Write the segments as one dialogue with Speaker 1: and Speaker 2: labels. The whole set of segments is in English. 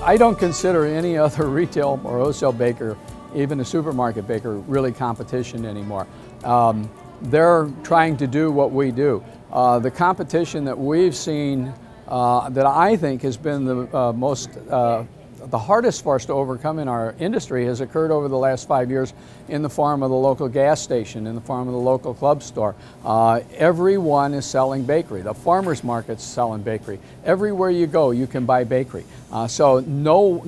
Speaker 1: I don't consider any other retail or wholesale baker, even a supermarket baker, really competition anymore. They're trying to do what we do. The competition that we've seen that I think has been the hardest for us to overcome in our industry has occurred over the last 5 years in the form of the local gas station, in the form of the local club store. Everyone is selling bakery. The farmers market's selling bakery. Everywhere you go, you can buy bakery. So no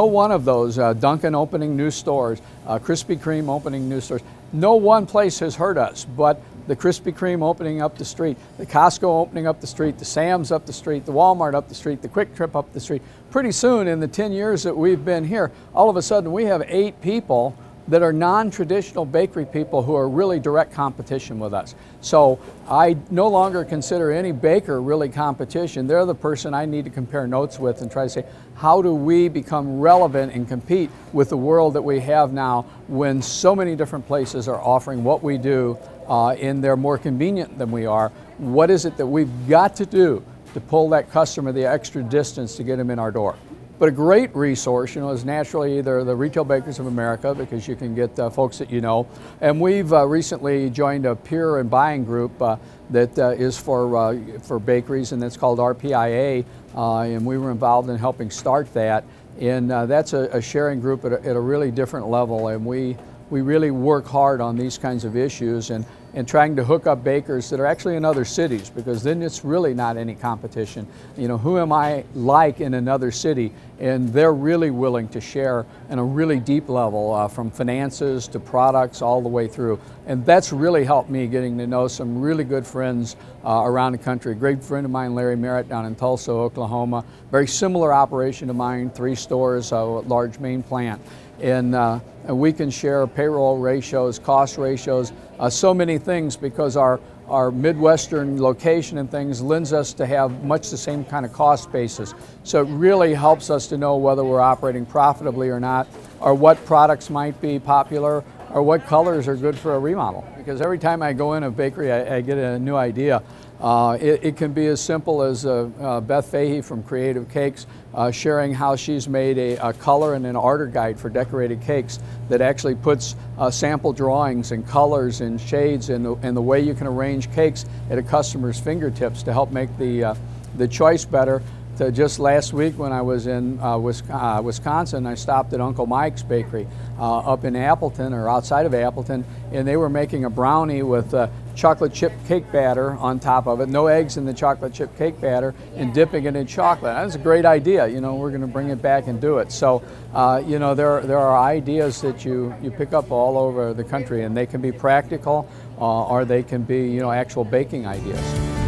Speaker 1: one of those, Dunkin' opening new stores, Krispy Kreme opening new stores, no one place has hurt us, but the Krispy Kreme opening up the street, the Costco opening up the street, the Sam's up the street, the Walmart up the street, the Quick Trip up the street. Pretty soon, in the 10 years that we've been here, all of a sudden we have 8 people that are non-traditional bakery people who are really direct competition with us. So I no longer consider any baker really competition. They're the person I need to compare notes with and try to say, how do we become relevant and compete with the world that we have now when so many different places are offering what we do and they're more convenient than we are? What is it that we've got to do to pull that customer the extra distance to get them in our door? But a great resource, is naturally either the Retail Bakers of America, because you can get folks that you know, and we've recently joined a peer and buying group that is for bakeries, and that's called RPIA, and we were involved in helping start that, and that's a sharing group at a really different level, and we really work hard on these kinds of issues and trying to hook up bakers that are actually in other cities, because then it's really not any competition. Who am I like in another city? And they're really willing to share in a really deep level, from finances to products all the way through. And that's really helped me getting to know some really good friends around the country. A great friend of mine, Larry Merritt, down in Tulsa, Oklahoma. Very similar operation to mine, 3 stores, a large main plant. And we can share payroll ratios, cost ratios, so many things, because our Midwestern location and things lends us to have much the same kind of cost basis. So it really helps us to know whether we're operating profitably or not, or what products might be popular, or what colors are good for a remodel. Because every time I go in a bakery, I get a new idea. It can be as simple as Beth Fahey from Creative Cakes sharing how she's made a color and an order guide for decorated cakes that actually puts sample drawings and colors and shades and the way you can arrange cakes at a customer's fingertips to help make the choice better. Just last week when I was in Wisconsin, I stopped at Uncle Mike's Bakery up in Appleton, or outside of Appleton, and they were making a brownie with chocolate chip cake batter on top of it, no eggs in the chocolate chip cake batter, and dipping it in chocolate. That's a great idea. We're going to bring it back and do it. So, there are ideas that you pick up all over the country, and they can be practical or they can be, actual baking ideas.